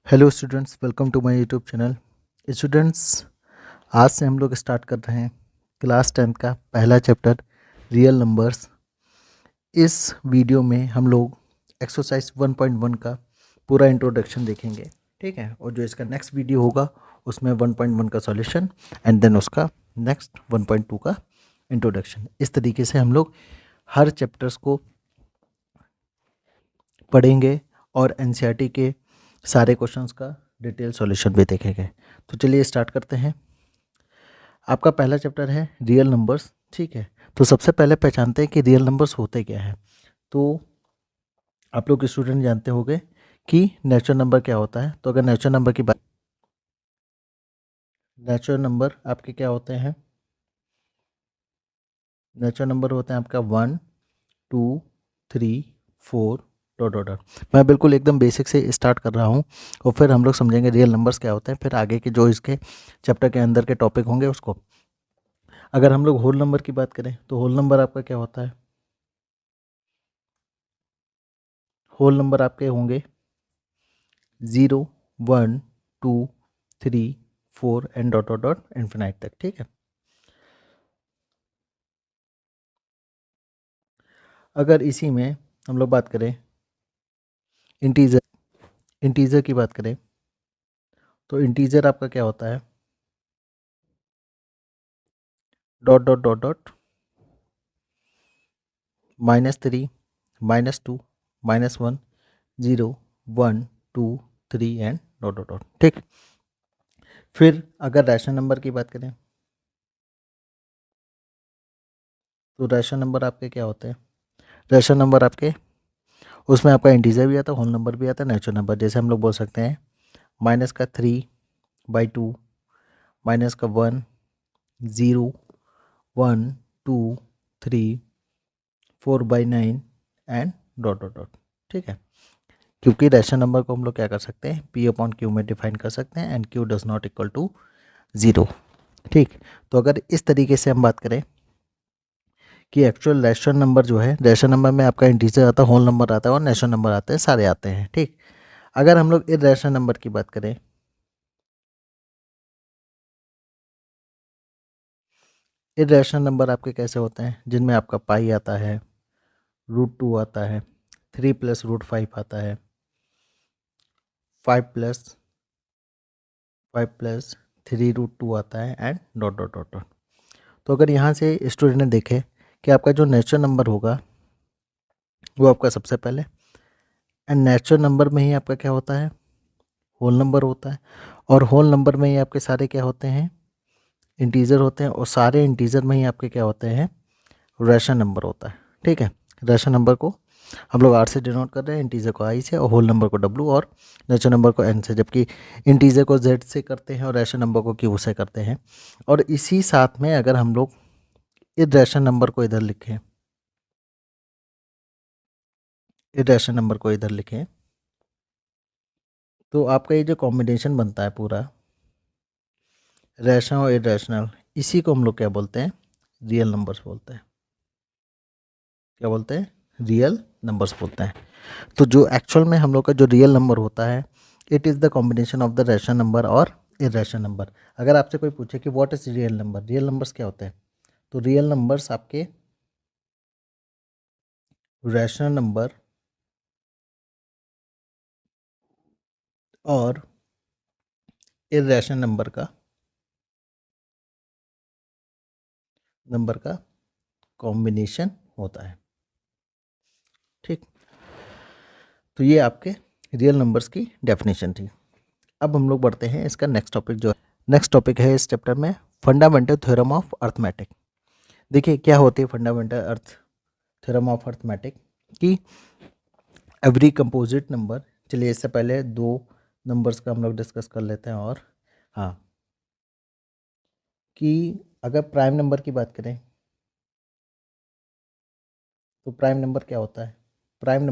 Hello students, welcome to my YouTube channel. Students, आज से हम लोग स्टार्ट कर रहे हैं क्लास 10th का पहला चैप्टर रियल नंबर्स। इस वीडियो में हम लोग एक्सरसाइज 1.1 का पूरा इंट्रोडक्शन देखेंगे, ठीक है। और जो इसका नेक्स्ट वीडियो होगा उसमें 1.1 का सॉल्यूशन एंड देन उसका नेक्स्ट 1.2 का इंट्रोडक्शन। इस तरीके से हम लोग हर चैप्टर्स को पढ़ेंगे और एनसीईआरटी के सारे क्वेश्चंस का डिटेल सॉल्यूशन भी देखेंगे। तो चलिए स्टार्ट करते हैं। आपका पहला चैप्टर है रियल नंबर्स, ठीक है। तो सबसे पहले पहचानते हैं कि रियल नंबर्स होते क्या है। तो आप लोग स्टूडेंट जानते होंगे कि नेचुरल नंबर क्या होता है। तो अगर नेचुरल नंबर की बात, नेचुरल नंबर आपके क्या होते हैं? नेचुरल नंबर होते हैं आपका 1, 2, 3, 4 डॉट डॉट डॉट। मैं बिल्कुल एकदम बेसिक से स्टार्ट कर रहा हूँ और फिर हम लोग समझेंगे रियल नंबर्स क्या होते हैं, फिर आगे के जो इसके चैप्टर के अंदर के टॉपिक होंगे उसको। अगर हम लोग होल नंबर की बात करें तो होल नंबर आपका क्या होता है? होल नंबर आपके होंगे 0, 1, 2, 3, 4 and dot dot dot infinite तक, ठीक है। अगर इसी में हम लोग बात करें इंटीजर, इंटीजर की बात करें तो इंटीजर आपका क्या होता है? Dot dot dot dot -3, -2, -1, 0, 1, 2, 3 and dot dot dot, ठीक। फिर अगर रैशनल नंबर की बात करें तो रैशनल नंबर आपके क्या होते हैं? रैशनल नंबर आपके, उसमें आपका इंटीजर भी आता है, होल नंबर भी आता है, नेचुरल नंबर। जैसे हम लोग बोल सकते हैं -3/2, -1, 0, 1, 2, 3, 4/9 एंड डॉट डॉट डॉट, ठीक है। क्योंकि रैशनल नंबर को हम लोग क्या कर सकते हैं, P/Q में डिफाइन कर सकते हैं and Q does not equal to 0, ठीक। तो अगर इस तरीके से हम बात करें कि एक्चुअल रैशनल नंबर जो है, रैशनल नंबर में आपका इंटीजर आता है, होल नंबर आता है और नेचुरल नंबर आते हैं, सारे आते हैं, ठीक। अगर हम लोग इर्रेशनल नंबर की बात करें, इर्रेशनल नंबर आपके कैसे होते हैं? जिनमें आपका पाई आता है, √2 आता है, 3 + √5 आता है, 5 + 3√2 आता है and dot dot dot dot. तो अगर यहाँ से स्टूडेंट ने देखे कि आपका जो नेचुरल नंबर होगा वो आपका सबसे पहले, एंड नेचुरल नंबर में ही आपका क्या होता है? होल नंबर होता है। और होल नंबर में ही आपके सारे क्या होते हैं? इंटीजर होते हैं। और सारे इंटीजर में ही आपके क्या होते हैं? रैशनल नंबर होता है, ठीक है। रैशनल नंबर को हम लोग आर से डिनोट कर रहे हैं, इंटीजर को आई से, और होल नंबर को डब्ल्यू, और नेचुरल नंबर को एन से, जबकि इंटीजर को जेड से करते हैं और रैशनल नंबर को क्यू से करते हैं। और इसी साथ में अगर हम लोग इर्रेशनल नंबर को इधर लिखें, इर्रेशनल नंबर को इधर लिखें, तो आपका ये जो कॉम्बिनेशन बनता है पूरा रैशनल और इर्रेशनल, इसी को हम लोग क्या बोलते हैं? रियल नंबर्स बोलते हैं। क्या बोलते हैं? रियल नंबर्स बोलते हैं। तो जो एक्चुअल में हम लोग का जो रियल नंबर होता है, it is the combination of the rational number और इर्रेशनल नंबर। अगर आपसे कोई पूछे कि what is real number, real numbers क्या होते हैं, तो रियल नंबर्स आपके रैशनल नंबर और इर्रेशनल नंबर का कॉम्बिनेशन होता है, ठीक। तो ये आपके रियल नंबर्स की डेफिनेशन थी। अब हम लोग बढ़ते हैं इसका नेक्स्ट टॉपिक, जो नेक्स्ट टॉपिक है इस चैप्टर में, फंडामेंटल थ्योरम ऑफ अर्थमेटिक। देखिए क्या होती है फंडामेंटल थ्योरम ऑफ अर्थमेटिक कि एवरी कंपोजिट नंबर, चलिए इससे पहले दो नंबर्स का हम लोग डिस्कस कर लेते हैं। और हाँ, कि अगर प्राइम नंबर की बात करें तो प्राइम नंबर क्या होता है? Prime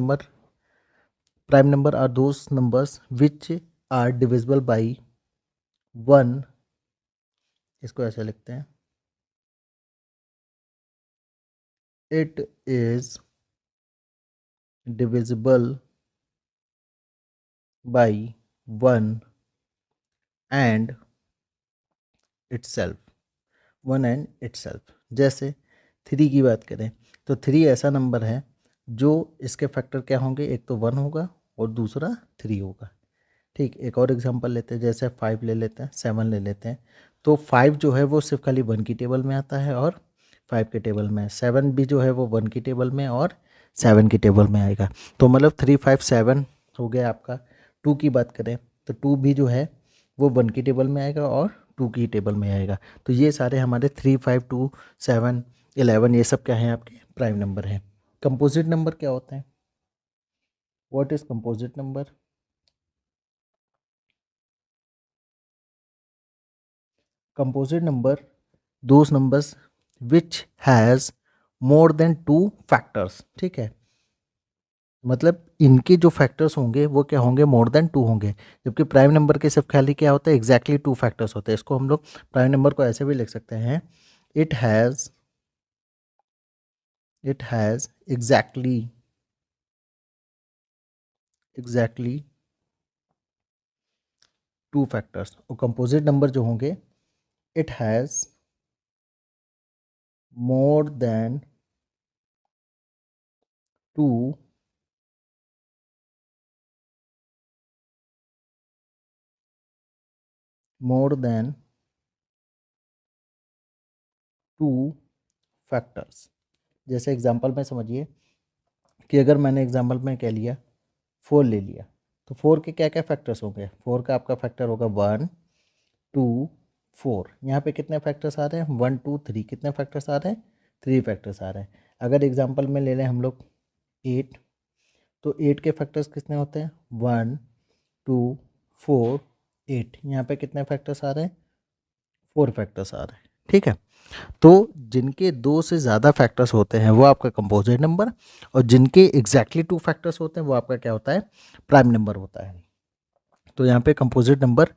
number are those numbers which are divisible by 1, इसको ऐसे लिखते हैं, it is divisible by 1 and itself, 1 and itself. जैसे 3 की बात करें तो 3 ऐसा नंबर है जो इसके फैक्टर क्या होंगे, एक तो 1 होगा और दूसरा 3 होगा। ठीक, एक और एग्जांपल लेते हैं, जैसे 5 ले लेते हैं, 7 ले लेते हैं। तो 5 जो है वो सिर्फ खाली 1 की टेबल में आता है और 5 के टेबल में। 7 भी जो है वो 1 की टेबल में और 7 की टेबल में आएगा। तो मतलब 3 5 7 हो गया आपका। 2 की बात करें तो 2 भी जो है वो 1 की टेबल में आएगा और 2 की टेबल में आएगा। तो ये सारे हमारे 3 5 2 7 11 ये सब क्या हैं, आपके प्राइम नंबर हैं। कंपोजिट नंबर क्या होता है? What is composite number? Composite number those numbers which has more than 2 factors. ठीक है, मतलब इनके जो फैक्टर्स होंगे वो क्या होंगे, मोर देन 2 होंगे। जबकि प्राइम नंबर के सिर्फ खाली क्या होता है, एग्जैक्टली 2 फैक्टर्स होते हैं। इसको हम लोग प्राइम नंबर को ऐसे भी लिख सकते हैं, इट हैज़ एग्जैक्टली 2 फैक्टर्स। और कंपोजिट नंबर जो होंगे, it has more than 2 more than 2 factors. जैसे एग्जांपल में समझिए कि अगर मैंने एग्जांपल में कह लिया 4 ले लिया, तो 4 के क्या क्या फैक्टर्स होंगे? 4 का आपका फैक्टर होगा 1 2 4। यहाँ पे कितने फैक्टर्स आ रहे हैं? 1 2 3। कितने फैक्टर्स आ रहे हैं? 3 फैक्टर्स आ रहे हैं। अगर एग्जांपल में ले लें हम लोग 8, तो 8 के फैक्टर्स कितने होते हैं? 1 2 4 8। यहाँ पे कितने फैक्टर्स आ रहे हैं? 4 फैक्टर्स आ रहे हैं। ठीक है, तो जिनके 2 से ज़्यादा फैक्टर्स होते हैं वो आपका कंपोजिट नंबर, और जिनके एग्जैक्टली 2 फैक्टर्स होते हैं वो आपका क्या होता है? प्राइम नंबर होता है। तो यहाँ पे कंपोजिट नंबर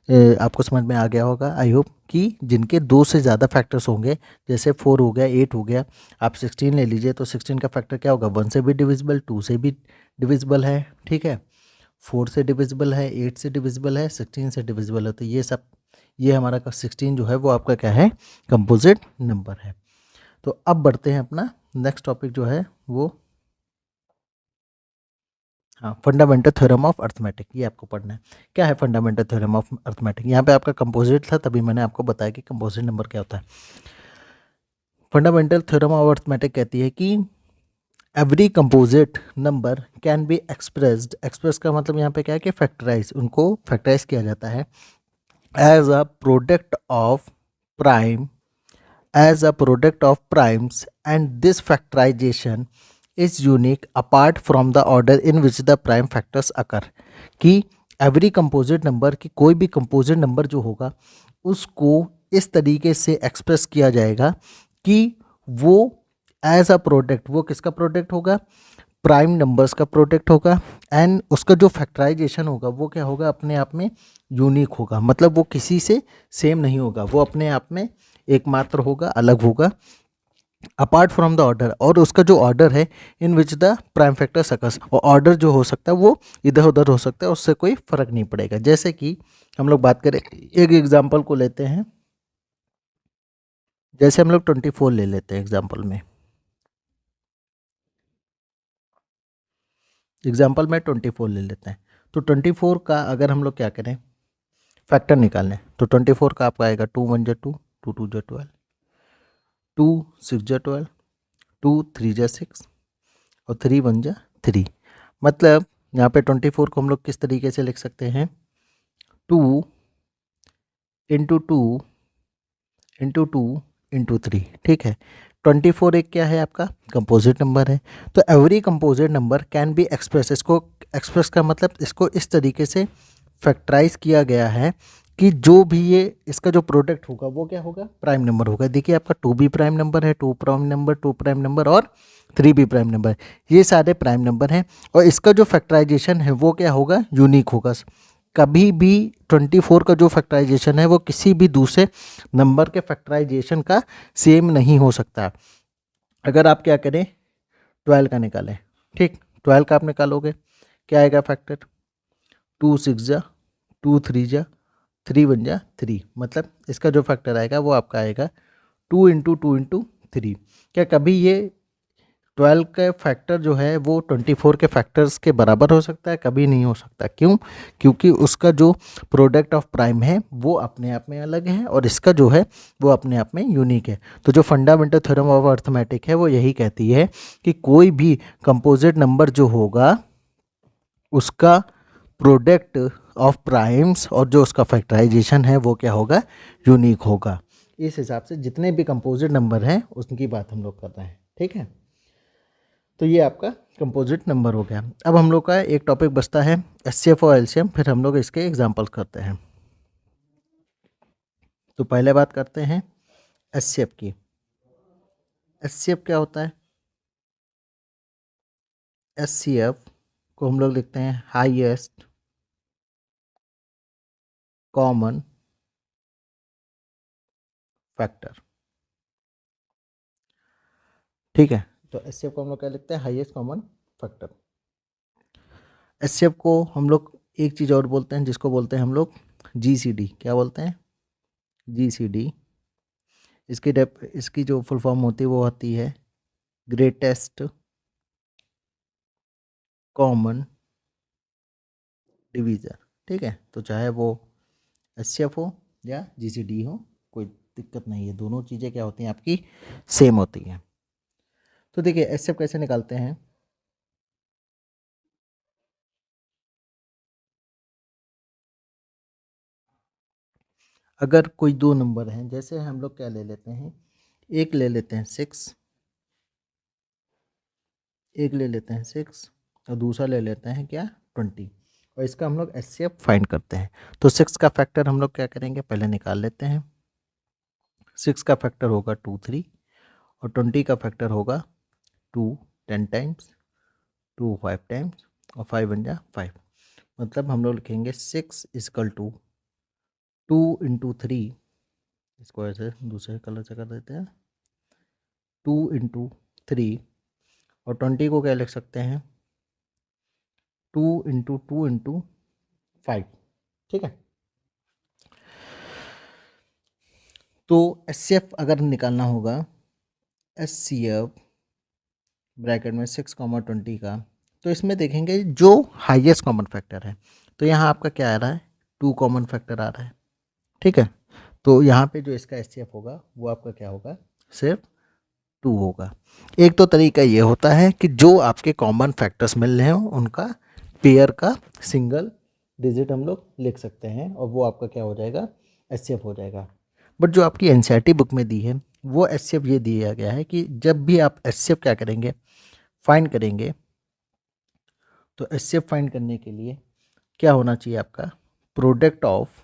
आपको समझ में आ गया होगा, आई होप, कि जिनके 2 से ज़्यादा फैक्टर्स होंगे, जैसे 4 हो गया, 8 हो गया, आप 16 ले लीजिए, तो 16 का फैक्टर क्या होगा? 1 से भी डिविजिबल, 2 से भी डिविजिबल है, ठीक है, 4 से डिविजिबल है, 8 से डिविजिबल है, 16 से डिविजिबल है। तो ये सब, ये हमारा 16 जो है वो आपका क्या है? कंपोजिट नंबर है। तो अब बढ़ते हैं अपना नेक्स्ट टॉपिक जो है वो, हाँ, फंडामेंटल थ्योरम ऑफ अर्थमेटिक। ये आपको पढ़ना है। क्या है फंडामेंटल थ्योरम ऑफ अर्थमेटिक? यहाँ पे आपका कंपोजिट था, तभी मैंने आपको बताया कि कंपोजिट नंबर क्या होता है। फंडामेंटल थ्योरम ऑफ अर्थमेटिक कहती है कि every composite number can be expressed, express का मतलब यहाँ पे क्या है कि फैक्टराइज, उनको फैक्टराइज किया जाता है as a product of prime, as a product of primes, and this factorization is unique apart from the order in which the prime factors occur। कि एवरी कंपोजिट नंबर की, कोई भी कंपोजिट नंबर जो होगा उसको इस तरीके से एक्सप्रेस किया जाएगा कि वो एज अ प्रोडक्ट, वो किसका प्रोडक्ट होगा? प्राइम नंबर्स का प्रोडक्ट होगा, एंड उसका जो फैक्टराइजेशन होगा वो क्या होगा? अपने आप में यूनिक होगा, मतलब वो किसी से सेम नहीं होगा, वो अपने आप में एकमात्र होगा, अलग होगा, अपार्ट फ्रॉम द ऑर्डर, और उसका जो ऑर्डर है इन विच द प्राइम फैक्टर सकस, और ऑर्डर जो हो सकता है वो इधर उधर हो सकता है, उससे कोई फर्क नहीं पड़ेगा। जैसे कि हम लोग बात करें, एक एग्जांपल को लेते हैं, जैसे हम लोग 24 ले लेते हैं एग्जांपल में, एग्जांपल में 24 ले लेते हैं। तो 24 का अगर हम लोग क्या करें, फैक्टर निकालें, तो 24 का आपका आएगा 2 1 2, 2 2 12, 2 6 12, 2 3 6, और 3 1 3। मतलब यहाँ पे 24 को हम लोग किस तरीके से लिख सकते हैं? 2 इंटू 2 इंटू 2 इंटू 3। ठीक है, 24 एक क्या है? आपका कंपोजिट नंबर है। तो every composite number can be express, इसको एक्सप्रेस का मतलब इसको इस तरीके से फैक्टराइज किया गया है कि जो भी ये इसका जो प्रोडक्ट होगा वो क्या होगा? प्राइम नंबर होगा। देखिए आपका 2 भी प्राइम नंबर है, 2 प्राइम नंबर, 2 प्राइम नंबर और 3 भी प्राइम नंबर, ये सारे प्राइम नंबर हैं, और इसका जो फैक्टराइजेशन है वो क्या होगा? यूनिक होगा। कभी भी 24 का जो फैक्टराइजेशन है वो किसी भी दूसरे नंबर के फैक्टराइजेशन का सेम नहीं हो सकता। अगर आप क्या करें, 12 का निकालें, ठीक, 12 का आप निकालोगे, क्या आएगा फैक्टर? 2 6 2 3 जा 3 1 जा 3, मतलब इसका जो फैक्टर आएगा वो आपका आएगा 2 इंटू 2 इंटू 3। क्या कभी ये 12 का फैक्टर जो है वो 24 के फैक्टर्स के बराबर हो सकता है? कभी नहीं हो सकता। क्यों? क्योंकि उसका जो प्रोडक्ट ऑफ प्राइम है वो अपने आप में अलग है और इसका जो है वो अपने आप में यूनिक है। तो जो फंडामेंटल थ्योरम ऑफ अर्थमेटिक है वो यही कहती है कि कोई भी कंपोजिट नंबर जो होगा उसका प्रोडक्ट ऑफ प्राइम्स और जो उसका फैक्टराइजेशन है वो क्या होगा? यूनिक होगा। इस हिसाब से जितने भी कंपोजिट नंबर हैं उनकी बात हम लोग कर रहे हैं, ठीक है। तो ये आपका कंपोजिट नंबर हो गया। अब हम लोग का एक टॉपिक बचता है एचसीएफ और एलसीएम, फिर हम लोग इसके एग्जांपल्स करते हैं। तो पहले बात करते हैं एचसीएफ की। एचसीएफ क्या होता है? एचसीएफ को हम लोग लिखते हैं हाईएस्ट कॉमन फैक्टर, ठीक है। तो एचसीएफ को हम लोग क्या लिखते हैं? Highest common factor. एचसीएफ को हम लोग एक चीज़ और बोलते हैं जिसको बोलते हैं हम लोग जीसीडी। क्या बोलते हैं? जीसीडी। इसकी जो फुल फॉर्म होती है वो होती है ग्रेटेस्ट कॉमन डिवीज़र, ठीक है। तो चाहे वो एचसीएफ हो या जीसीडी हो, कोई दिक्कत नहीं है, दोनों चीज़ें क्या होती हैं आपकी? सेम होती हैं। तो देखिए एचसीएफ कैसे निकालते हैं। अगर कोई दो नंबर हैं, जैसे हम लोग क्या ले लेते हैं, एक ले लेते हैं 6, एक ले लेते हैं 6 और दूसरा ले लेते हैं क्या? 20, और इसका हम लोग एचसीएफ फाइंड करते हैं। तो 6 का फैक्टर हम लोग क्या करेंगे? पहले निकाल लेते हैं। 6 का फैक्टर होगा 2 3 और 20 का फैक्टर होगा 2 10 टाइम्स, 2 5 टाइम्स और 5 बन जा 5। मतलब हम लोग लिखेंगे 6 इजकल टू 2 इंटू 3, इसको ऐसे दूसरे कलर से कर देते हैं, 2 इंटू 3, और 20 को क्या लिख सकते हैं? 2 इंटू 2 इंटू 5, ठीक है। तो एचसीएफ अगर निकालना होगा, एचसीएफ ब्रैकेट में 6, 20 का, तो इसमें देखेंगे जो हाईएस्ट कॉमन फैक्टर है। तो यहाँ आपका क्या आ रहा है? 2 कॉमन फैक्टर आ रहा है, ठीक है। तो यहाँ पे जो इसका एचसीएफ होगा वो आपका क्या होगा? सिर्फ 2 होगा। एक तो तरीका ये होता है कि जो आपके कॉमन फैक्टर्स मिल रहे हो उनका पेयर का सिंगल डिजिट हम लोग लिख सकते हैं और वो आपका क्या हो जाएगा? एचसीएफ हो जाएगा। बट जो आपकी एनसीईआरटी बुक में दी है वो एचसीएफ ये दिया गया है कि जब भी आप एचसीएफ क्या करेंगे? फाइंड करेंगे, तो एचसीएफ फाइंड करने के लिए क्या होना चाहिए आपका? Product of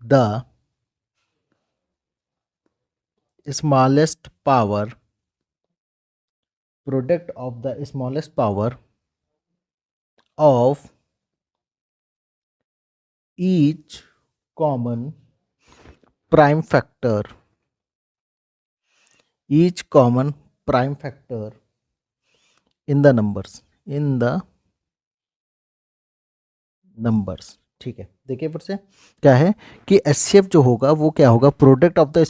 the smallest power, product of the smallest power of each common prime factor, each common prime factor in the numbers, ठीक है। देखिए फिर से क्या है कि एचसीएफ जो होगा वो क्या होगा? Product of the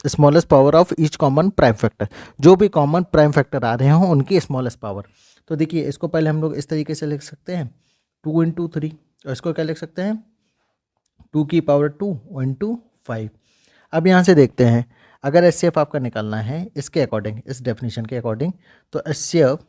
smallest power of each common prime factor, जो भी कॉमन प्राइम फैक्टर आ रहे हों उनकी स्मॉलेस्ट पावर। तो देखिए इसको पहले हम लोग इस तरीके से लिख सकते हैं 2 इंटू 3, और इसको क्या लिख सकते हैं? 2 की पावर 2 इंटू 5। अब यहाँ से देखते हैं, अगर एचसीएफ आपका निकालना है इसके अकॉर्डिंग, इस डेफिनेशन के अकॉर्डिंग, तो एचसीएफ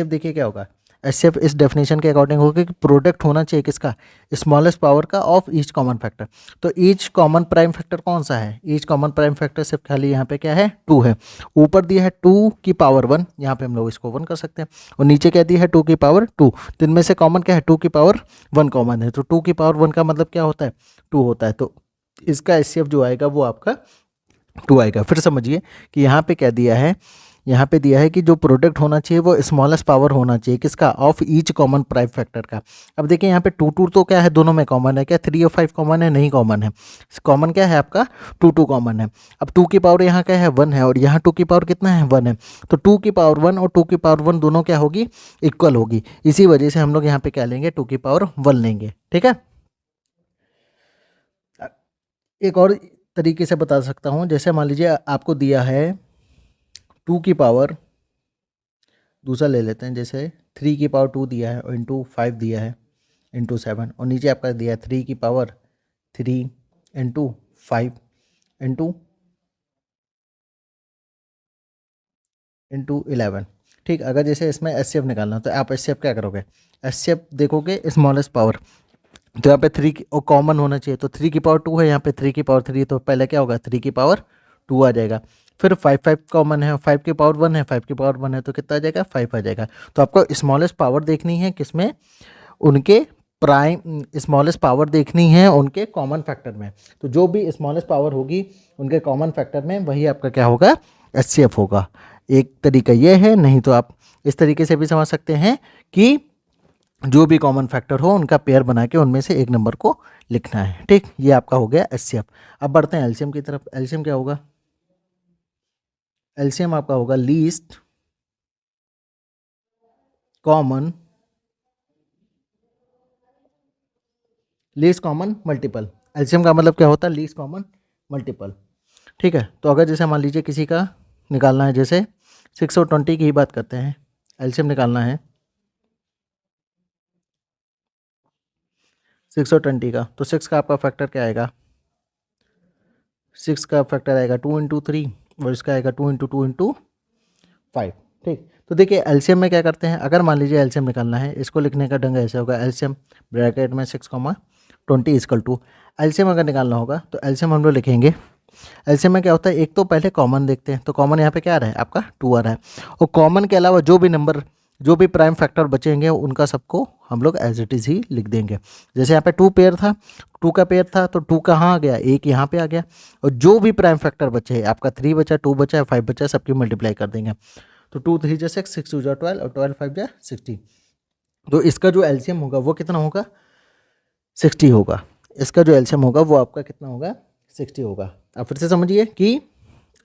देखिए क्या होगा? एचसीएफ इस डेफिनेशन के अकॉर्डिंग होगा कि प्रोडक्ट होना चाहिए किसका? स्मॉलेस्ट पावर का ऑफ ईच कॉमन फैक्टर। तो ईच कॉमन प्राइम फैक्टर कौन सा है? ईच कॉमन प्राइम फैक्टर सिर्फ खाली यहाँ पे क्या है? 2 है। ऊपर दिया है 2 की पावर 1, यहाँ पे हम लोग इसको 1 कर सकते हैं, और नीचे क्या दिया है? 2 की पावर 2। तो इनमें से कॉमन क्या है? 2 की पावर 1 कॉमन है, तो 2 की पावर 1 का मतलब क्या होता है? 2 होता है। तो इसका एचसीएफ जो आएगा वो आपका 2 आएगा। फिर समझिए कि यहाँ पे क्या दिया है यहाँ पे दिया है कि जो प्रोडक्ट होना चाहिए वो स्मॉलेस्ट पावर होना चाहिए किसका, of each common prime factor का। अब देखिए यहाँ पे 2 तो क्या है, दोनों में कॉमन है, क्या 3 और 5 कॉमन है, नहीं कॉमन है। कॉमन क्या है आपका, 2 कॉमन है। अब 2 की पावर यहाँ क्या है 1 है, और यहाँ 2 की पावर कितना है 1 है, तो 2 की पावर 1 और 2 की पावर 1 दोनों क्या होगी, इक्वल होगी। इसी वजह से हम लोग यहाँ पे क्या लेंगे, 2 की पावर 1 लेंगे। ठीक है, एक और तरीके से बता सकता हूँ, जैसे मान लीजिए आपको दिया है 2 की पावर, दूसरा ले लेते हैं, जैसे 3 की पावर 2 दिया है और इंटू 5 दिया है इंटू 7, और नीचे आपका दिया है 3 की पावर 3 इंटू 5 इंटू 11। ठीक, अगर जैसे इसमें एस निकालना तो आप एस क्या करोगे, एस देखोगे स्मॉलेस्ट पावर, तो यहाँ पे 3 की और कॉमन होना चाहिए, तो 3 की पावर 2 है, यहाँ पे 3 की पावर 3, तो पहले क्या होगा 3 की पावर 2 आ जाएगा। फिर 5 कॉमन है, 5 की पावर 1 है, 5 की पावर 1 है, तो कितना आ जाएगा 5 आ जाएगा। तो आपको स्मॉलेस्ट पावर देखनी है किसमें, उनके प्राइम स्मॉलेस्ट पावर देखनी है उनके कॉमन फैक्टर में। तो जो भी स्मॉलेस्ट पावर होगी उनके कॉमन फैक्टर में, वही आपका क्या होगा, एच होगा। एक तरीका ये है, नहीं तो आप इस तरीके से भी समझ सकते हैं कि जो भी कॉमन फैक्टर हो उनका पेयर बना के उनमें से एक नंबर को लिखना है। ठीक, ये आपका हो गया एचसीएफ। अब बढ़ते हैं एलसीएम की तरफ। एलसीएम क्या होगा, एलसीएम आपका होगा लीस्ट कॉमन मल्टीपल। एलसीएम का मतलब क्या होता है, लीस्ट कॉमन मल्टीपल। ठीक है, तो अगर जैसे मान लीजिए किसी का निकालना है, जैसे 620 की ही बात करते हैं, एलसीएम निकालना है 620 का, तो 6 का आपका फैक्टर क्या आएगा, 6 का फैक्टर आएगा 2 इंटू 3, और इसका आएगा 2 इंटू 2 इंटू 5। ठीक, तो देखिए एलसीएम में क्या करते हैं, अगर मान लीजिए एलसीएम निकालना है, इसको लिखने का ढंग ऐसे होगा, एलसीएम ब्रैकेट में 6,20 इक्वल टू, एलसीएम अगर निकालना होगा तो एलसीएम हम लोग लिखेंगे, एलसीएम में क्या होता है, एक तो पहले कॉमन देखते हैं, तो कॉमन यहाँ पे क्या आ रहा है आपका 2 आ रहा है, और कॉमन के अलावा जो भी नंबर, जो भी प्राइम फैक्टर बचेंगे उनका सबको हम लोग एज इट इज़ ही लिख देंगे। जैसे यहाँ पे 2 पेयर था, 2 का पेयर था, तो 2 कहाँ आ गया, एक यहाँ पे आ गया, और जो भी प्राइम फैक्टर बचे, आपका 3 बचा, 2 बचा, 5 बचा, सबकी मल्टीप्लाई कर देंगे, तो 2 3 जा 6, 6 2 जा 12, और 12 5 जा 60। तो इसका जो एलसीएम होगा वो कितना होगा, 60 होगा। इसका जो एलसीएम होगा वो आपका कितना होगा, 60 होगा। अब फिर से समझिए कि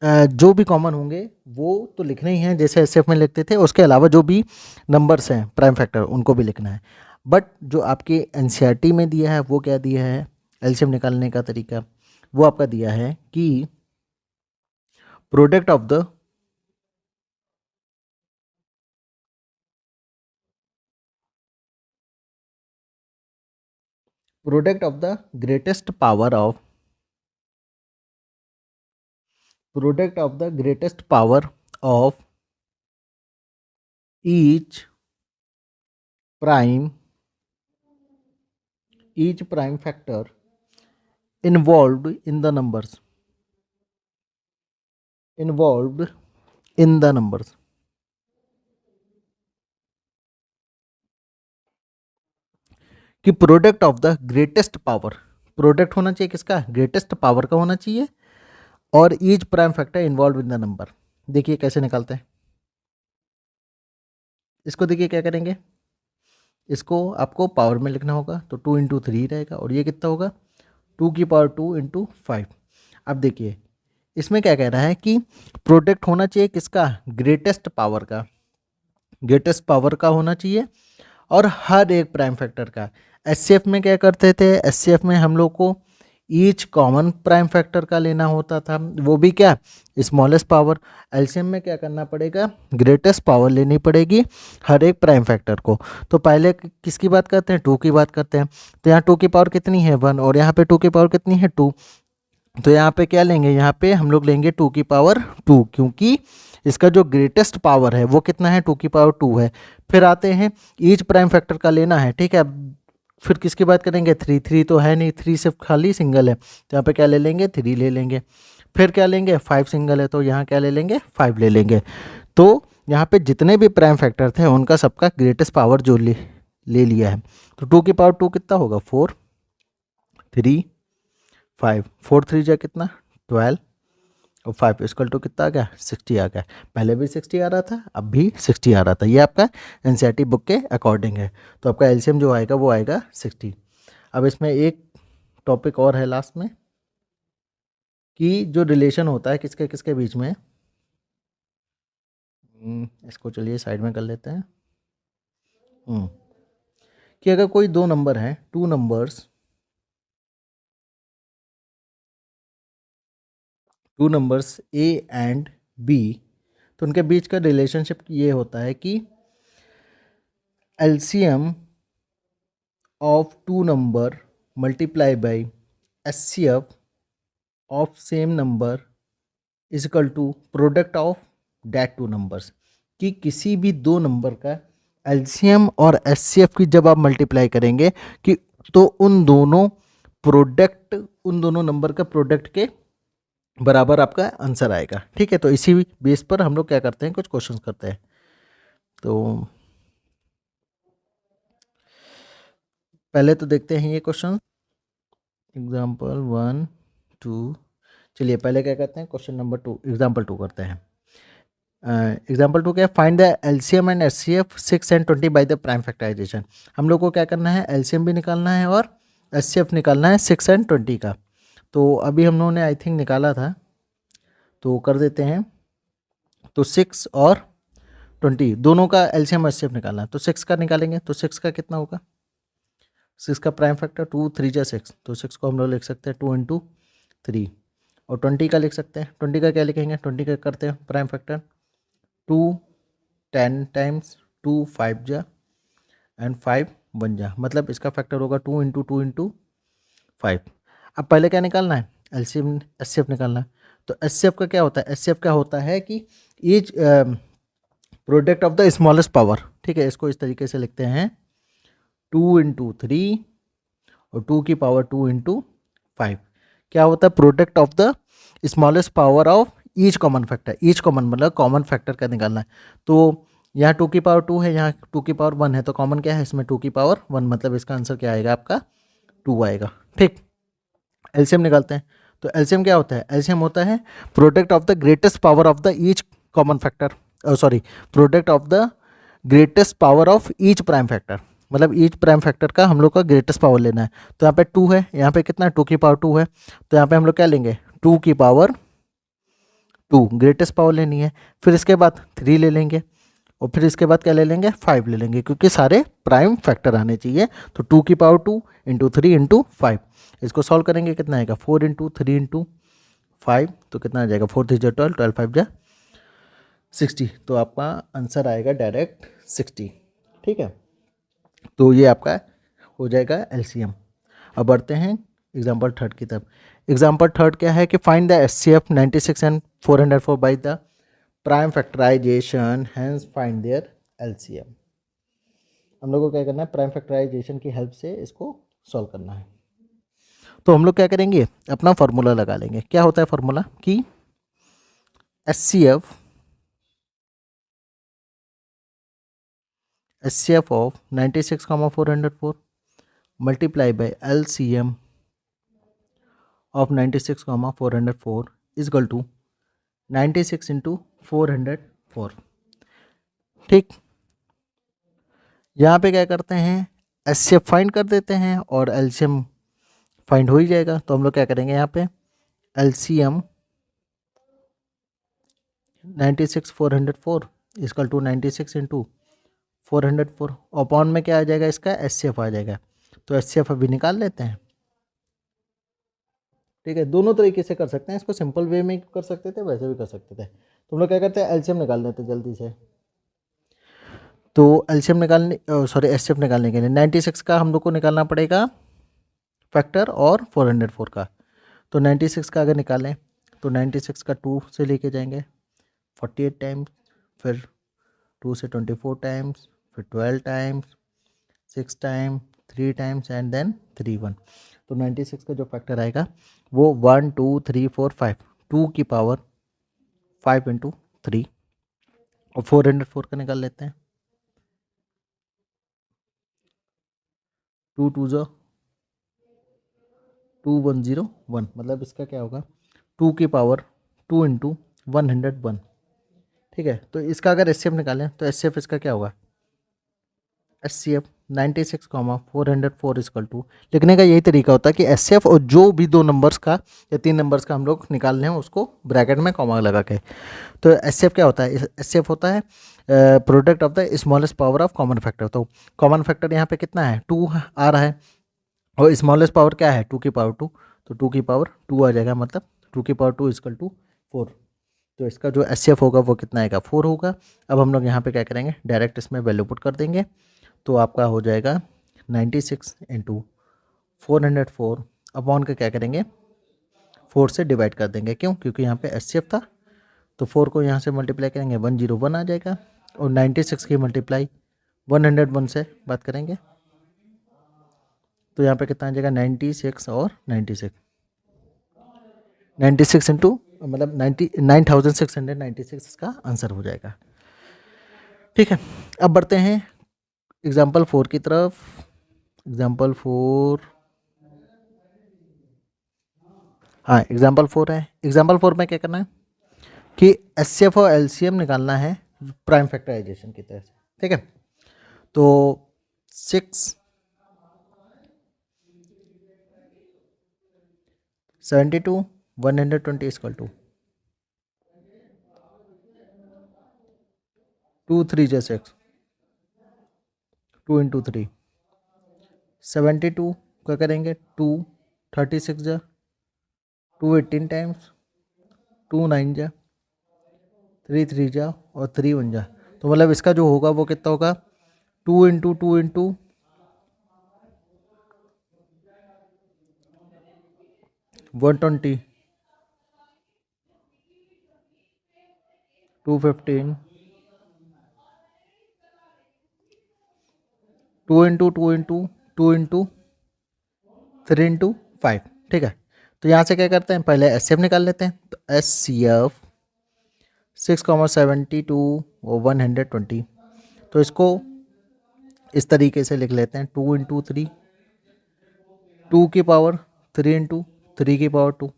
जो भी कॉमन होंगे वो तो लिखने ही हैं, जैसे एसएफ में लिखते थे, उसके अलावा जो भी नंबर्स हैं प्राइम फैक्टर उनको भी लिखना है। बट जो आपके एनसीईआरटी में दिया है वो क्या दिया है, एलसीएम निकालने का तरीका वो आपका दिया है कि product of the greatest power of each prime factor involved in the numbers कि product of the greatest power, product होना चाहिए किसका, ग्रेटेस्ट पावर का होना चाहिए, और each prime factor involve in the number. देखिए कैसे निकालते हैं इसको, देखिए क्या करेंगे, इसको आपको पावर में लिखना होगा, तो 2 इंटू 3 रहेगा, और ये कितना होगा 2 की पावर 2 इंटू 5। अब देखिए इसमें क्या कह रहा है कि प्रोडक्ट होना चाहिए किसका, ग्रेटेस्ट पावर का, ग्रेटेस्ट पावर का होना चाहिए, और हर एक प्राइम फैक्टर का। एचसीएफ में क्या करते थे, एचसीएफ में हम लोग को ईच कॉमन प्राइम फैक्टर का लेना होता था, वो भी क्या, स्मॉलेस्ट पावर। एलसीएम में क्या करना पड़ेगा, ग्रेटेस्ट पावर लेनी पड़ेगी हर एक प्राइम फैक्टर को। तो पहले किसकी बात करते हैं, 2 की बात करते हैं, तो यहाँ 2 की पावर कितनी है 1, और यहाँ पे 2 की पावर कितनी है 2, तो यहाँ पे क्या लेंगे, यहाँ पे हम लोग लेंगे 2 की पावर 2, क्योंकि इसका जो ग्रेटेस्ट पावर है वो कितना है 2 की पावर 2 है। फिर आते हैं ईच प्राइम फैक्टर का लेना है, ठीक है। फिर किसकी बात करेंगे, 3, 3 तो है नहीं, 3 सिर्फ खाली सिंगल है, तो यहाँ पे क्या ले लेंगे 3 ले लेंगे। फिर क्या लेंगे 5 सिंगल है, तो यहाँ क्या ले लेंगे 5 ले लेंगे। तो यहाँ पे जितने भी प्राइम फैक्टर थे उनका सबका ग्रेटेस्ट पावर जो ले लिया है, तो 2 की पावर 2 कितना होगा 4 3 5, 4 3 जा कितना 12, और 5 इक्वल टू कितना आ गया 60 आ गया। पहले भी 60 आ रहा था, अब भी 60 आ रहा था। ये आपका एनसीईआरटी बुक के अकॉर्डिंग है। तो आपका एलसीएम जो आएगा वो आएगा 60। अब इसमें एक टॉपिक और है लास्ट में कि जो रिलेशन होता है किसके किसके बीच में, इसको चलिए साइड में कर लेते हैं। कि अगर कोई दो नंबर हैं, two numbers A and B, तो उनके बीच का रिलेशनशिप ये होता है कि LCM of two number multiply by HCF of same number is equal to product of that two numbers. कि किसी भी दो नंबर का एलसीएम और एचसीएफ की जब आप मल्टीप्लाई करेंगे कि तो उन दोनों नंबर का प्रोडक्ट के बराबर आपका आंसर आएगा। ठीक है, तो इसी बेस पर हम लोग क्या करते हैं, कुछ क्वेश्चंस करते हैं। तो पहले तो देखते हैं ये क्वेश्चन, एग्जाम्पल 1 2। चलिए पहले क्या करते हैं, क्वेश्चन नंबर 2 एग्जाम्पल 2 करते हैं। एग्जाम्पल 2 क्या है, find the LCM and HCF 6 and 20 by the prime factorisation. हम लोग को क्या करना है, एलसीएम भी निकालना है और एचसीएफ निकालना है 6 and 20 का। तो अभी हम लोगों ने आई थिंक निकाला था, तो कर देते हैं। तो 6 और 20 दोनों का एलसीएम एचसीएफ निकालना है। तो 6 का निकालेंगे, तो 6 का कितना होगा, 6 का प्राइम फैक्टर 2 3 जा 6, तो 6 को हम लोग लिख सकते हैं 2 into 3। और 20 का लिख सकते हैं, 20 का क्या लिखेंगे, 20 का करते हैं प्राइम फैक्टर 2 10 टाइम्स 2 5 जा एंड 5 1 जा, मतलब इसका फैक्टर होगा 2 into 2 into 5। अब पहले क्या निकालना है, एलसीएम एचसीएफ निकालना है। तो एचसीएफ का क्या होता है, एचसीएफ क्या होता है कि each product of the smallest power. ठीक है, इसको इस तरीके से लिखते हैं 2 into 3 और 2 की पावर 2 into 5। क्या होता है, product of the smallest power of each common factor. Each common मतलब कॉमन फैक्टर का निकालना है। तो यहाँ 2 की पावर 2 है, यहाँ 2 की पावर 1 है, तो कॉमन क्या है इसमें 2 की पावर 1, मतलब इसका आंसर क्या आएगा आपका 2 आएगा। ठीक, एलसीएम निकालते हैं। तो एलसीएम क्या होता है, एलसीएम होता है product of the greatest power of the each common factor, sorry product of the greatest power of each prime factor, मतलब ईच प्राइम फैक्टर का हम लोग का ग्रेटेस्ट पावर लेना है। तो यहाँ पे 2 है, यहाँ पे कितना 2 की पावर 2 है, तो यहाँ पे हम लोग क्या लेंगे 2 की पावर 2 ग्रेटेस्ट पावर लेनी है। फिर इसके बाद 3 ले लेंगे और फिर इसके बाद क्या ले लेंगे 5 ले लेंगे, क्योंकि सारे प्राइम फैक्टर आने चाहिए। तो 2 की पावर 2 इंटू 3 इंटू 5, इसको सॉल्व करेंगे कितना आएगा 4 इंटू 3 इंटू 5, तो कितना आ जाएगा 4 3 जा 12 12 5 जा 60, तो आपका आंसर आएगा डायरेक्ट 60। ठीक है, तो ये आपका हो जाएगा एलसीएम। अब बढ़ते हैं एग्जाम्पल थर्ड की तरफ। एग्जाम्पल थर्ड क्या है कि find the HCF 96 and 404 by the prime factorisation, hence find their LCM. हम लोग को क्या करना है, प्राइम फैक्टराइजेशन की हेल्प से इसको सॉल्व करना है। तो हम लोग क्या करेंगे, अपना फॉर्मूला लगा लेंगे। क्या होता है फॉर्मूला कि HCF of 96, 404 multiply by LCM of 96, 404 is equal to 96 into 404। ठीक, यहाँ पे क्या करते हैं, एचसीएफ फाइंड कर देते हैं और एलसीएम फाइंड हो ही जाएगा। तो हम लोग क्या करेंगे, यहाँ पे LCM 96 404 equal to 96 into 404 upon में क्या आ जाएगा, इसका एचसीएफ आ जाएगा। तो एचसीएफ अभी निकाल लेते हैं। ठीक है, दोनों तरीके से कर सकते हैं, इसको सिंपल वे में कर सकते थे, वैसे भी कर सकते थे। तो हम लोग क्या करते हैं, एलसीएम निकाल लेते हैं जल्दी से। तो एलसीएम निकालने सॉरी एचसीएफ निकालने के लिए 96 का हम लोग को निकालना पड़ेगा फैक्टर और 404 का। तो 96 का अगर निकालें तो 96 का 2 से लेके जाएंगे 48 टाइम्स, फिर 2 से 24 टाइम्स, फिर 12 times, 6 time, 3 times and then 3 1। तो 96 का जो फैक्टर आएगा वो 1 2 3 4 5, 2 की पावर 5 इंटू 3। और 404 का निकाल लेते हैं, 2 2 जो 2 1 0 1, मतलब इसका क्या होगा 2 की पावर 2 इंटू 101, ठीक है। तो इसका अगर एच निकालें तो एच इसका क्या होगा, HCF 96,404 इक्वल टू, लिखने का यही तरीका होता है कि HCF और जो भी 2 नंबर्स का या 3 नंबर्स का हम लोग निकाल रहे हैं उसको ब्रैकेट में कॉमा लगा के। तो HCF क्या होता है, HCF होता है product of the smallest power of common factor. तो कॉमन फैक्टर यहाँ पे कितना है, 2 आ रहा है, और स्मॉलेस्ट पावर क्या है, 2 की पावर 2, तो 2 की पावर 2 आ जाएगा, मतलब 2 की पावर 2 इक्वल टू 4। तो इसका जो HCF होगा वो कितना आएगा, 4 होगा। अब हम लोग यहाँ पे क्या करेंगे, डायरेक्ट इसमें वैल्यू पुट कर देंगे, तो आपका हो जाएगा 96 इंटू 404 अपॉन का क्या करेंगे, 4 से डिवाइड कर देंगे। क्यों, क्योंकि यहाँ पे HCF था, तो 4 को यहाँ से मल्टीप्लाई करेंगे 101 आ जाएगा, और 96 की मल्टीप्लाई 101 से बात करेंगे तो यहाँ पे कितना आ जाएगा, 96 और 96 इंटू मतलब 9696 इसका आंसर हो जाएगा, ठीक है। अब बढ़ते हैं एग्जाम्पल 4 की तरफ। एग्जाम्पल 4, हाँ एग्जाम्पल 4 है। एग्जाम्पल 4 में क्या करना है कि HCF और LCM निकालना है प्राइम फैक्टराइजेशन की तरह से, ठीक है। तो 6 72 120 इक्वल टू 2 3 जा 6, 2 इंटू 3, 72 क्या करेंगे 2, 36 जा 2 18 टाइम्स, 2 9 जा 3 3 जा और 3 1 जा। तो मतलब इसका जो होगा वो कितना होगा, 2 into 2 into 120, 215, 2 into 2 into 2 into 3 into 5, ठीक है। तो यहाँ से क्या करते हैं, पहले HCF निकाल लेते हैं। तो HCF 6,72 और 120, तो इसको इस तरीके से लिख लेते हैं, 2 इंटू 3, 2 की पावर 3 इंटू 3 की पावर 2,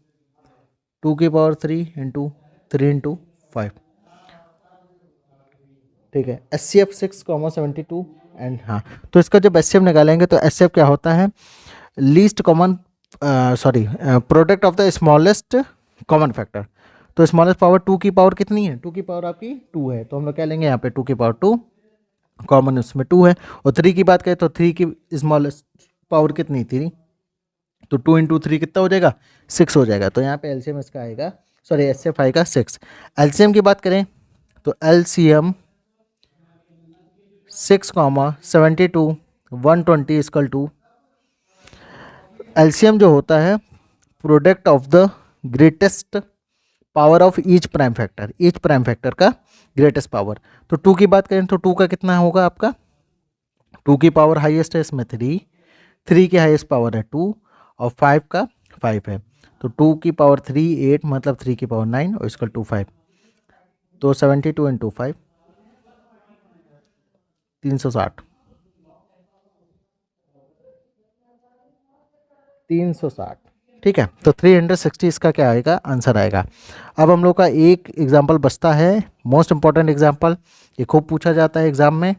2 की पावर 3 इंटू 3 इंटू 5, ठीक है। HCF 6,72 एंड हाँ, तो इसका जब HCF निकालेंगे तो HCF क्या होता है, least common product of the smallest common factor. तो स्मॉलेस्ट पावर 2 की पावर कितनी है, 2 की पावर आपकी 2 है, तो हम लोग क्या लेंगे यहाँ पे 2 की पावर 2, कॉमन उसमें 2 है। और 3 की बात करें तो 3 की स्मॉलेस्ट पावर कितनी, 3, तो 2 इंटू 3 कितना हो जाएगा, 6 हो जाएगा। तो यहाँ पे LCM इसका आएगा, सॉरी HCF आएगा 6। LCM की बात करें तो LCM 6,72 120 इक्वल टू, LCM जो होता है product of the greatest power of each prime factor का ग्रेटेस्ट पावर। तो 2 की बात करें तो 2 का कितना होगा आपका, 2 की पावर हाईएस्ट है इसमें 3, 3 की हाईएस्ट पावर है 2 और 5 का 5 है, तो 2 की पावर 3 8, मतलब 3 की पावर 9 और इसका 2 5, तो 72 इंटू 5 360, 360, ठीक है। तो 360 इसका क्या आएगा, आंसर आएगा। अब हम लोग का एक एग्जाम्पल बचता है, मोस्ट इंपॉर्टेंट एग्जाम्पल, ये खूब पूछा जाता है एग्जाम में।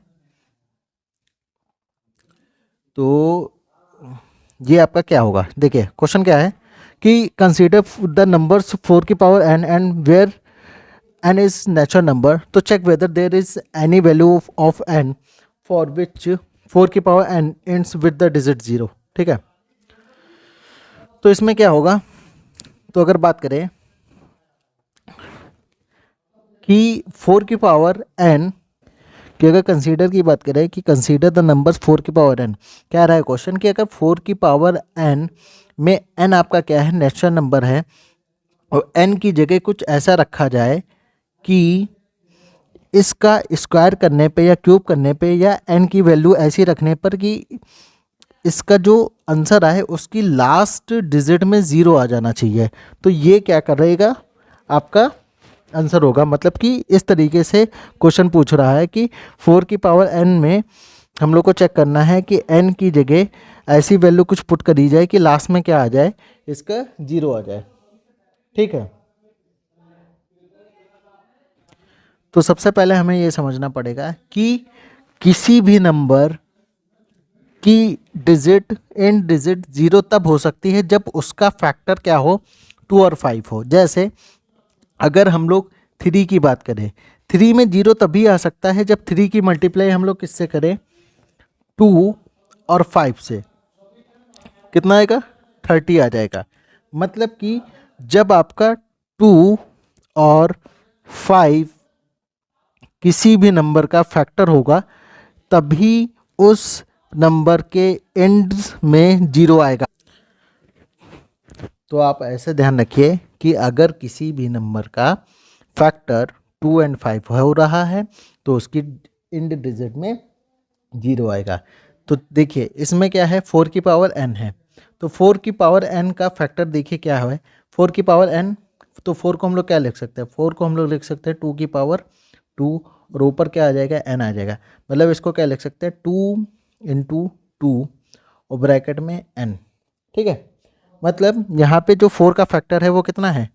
तो ये आपका क्या होगा, देखिए क्वेश्चन क्या है कि कंसीडर द नंबर्स 4 की power n and where n is natural number, तो check whether there is any value of n for which 4 की power n ends with the digit 0, ठीक है। तो इसमें क्या होगा, तो अगर बात करें कि 4 की पावर n कि अगर कंसीडर की बात करें कि कंसीडर द नंबर्स 4 की पावर n, क्या रहा है क्वेश्चन कि अगर 4 की पावर n में n आपका क्या है, नेचुरल नंबर है, और n की जगह कुछ ऐसा रखा जाए कि इसका स्क्वायर करने पे या क्यूब करने पे या n की वैल्यू ऐसी रखने पर कि इसका जो आंसर आए उसकी लास्ट डिजिट में 0 आ जाना चाहिए, तो ये क्या करेगा, आपका आंसर होगा। मतलब कि इस तरीके से क्वेश्चन पूछ रहा है कि 4 की पावर n में हम लोग को चेक करना है कि n की जगह ऐसी वैल्यू कुछ पुट करी जाए कि लास्ट में क्या आ जाए, इसका 0 आ जाए, ठीक है। तो सबसे पहले हमें ये समझना पड़ेगा कि किसी भी नंबर की डिजिट एंड डिजिट 0 तब हो सकती है जब उसका फैक्टर क्या हो, 2 और 5 हो। जैसे अगर हम लोग 3 की बात करें, 3 में 0 तभी आ सकता है जब 3 की मल्टीप्लाई हम लोग किससे करें, 2 और 5 से। कितना आएगा, 30 आ जाएगा। मतलब कि जब आपका 2 और 5 किसी भी नंबर का फैक्टर होगा तभी उस नंबर के एंड में 0 आएगा। तो आप ऐसे ध्यान रखिए कि अगर किसी भी नंबर का फैक्टर 2 और 5 हो रहा है तो उसकी एंड डिजिट में 0 आएगा। तो देखिए इसमें क्या है, 4 की पावर n है, तो 4 की पावर n का फैक्टर देखिए क्या है, 4 की पावर n। तो 4 को हम लोग क्या लिख सकते हैं, 4 को हम लोग लिख सकते हैं 2 की पावर 2 और ऊपर क्या आ जाएगा, n आ जाएगा। मतलब इसको क्या लिख सकते हैं, 2 इंटू 2 और ब्रैकेट में n। ठीक है, मतलब यहाँ पे जो 4 का फैक्टर है वो कितना है,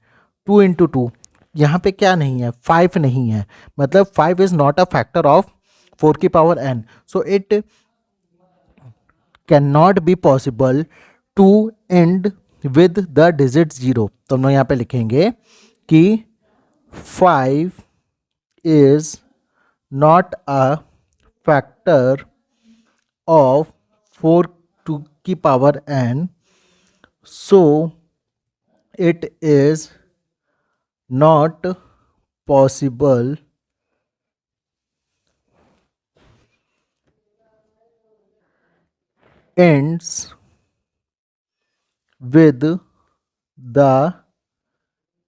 2 इंटू 2। यहाँ पे क्या नहीं है, 5 नहीं है, मतलब 5 is not a factor of 4 की power n। So it can not be possible to end with the digit 0। तो हम लोग यहाँ पे लिखेंगे कि 5 is not a factor of 4 to की power n, so it is not possible ends with the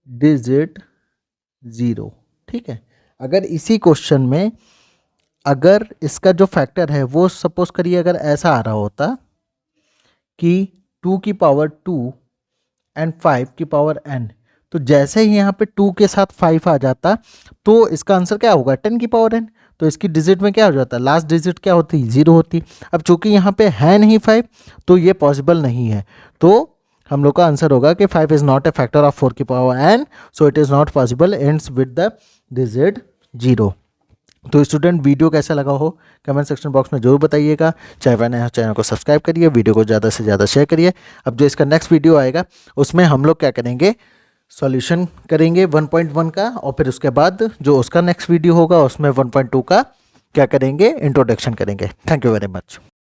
digit 0। ठीक है, अगर इसी क्वेश्चन में अगर इसका जो फैक्टर है वो सपोज करिए अगर ऐसा आ रहा होता कि 2 की पावर 2 एंड 5 की पावर n, तो जैसे ही यहाँ पे 2 के साथ 5 आ जाता तो इसका आंसर क्या होगा, 10 की पावर n। तो इसकी डिजिट में क्या हो जाता, लास्ट डिजिट क्या होती, 0 होती। अब चूंकि यहाँ पे है नहीं 5 तो ये पॉसिबल नहीं है, तो हम लोग का आंसर होगा कि 5 is not a factor of 4 की power n, so it is not possible ends with the digit 0। तो स्टूडेंट वीडियो कैसा लगा हो कमेंट सेक्शन बॉक्स में जरूर बताइएगा। चाहे नया चैनल को सब्सक्राइब करिए, वीडियो को ज़्यादा से ज़्यादा शेयर करिए। अब जो इसका नेक्स्ट वीडियो आएगा उसमें हम लोग क्या करेंगे, सॉल्यूशन करेंगे 1.1 का, और फिर उसके बाद जो उसका नेक्स्ट वीडियो होगा उसमें 1.2 का क्या करेंगे, इंट्रोडक्शन करेंगे। Thank you very much.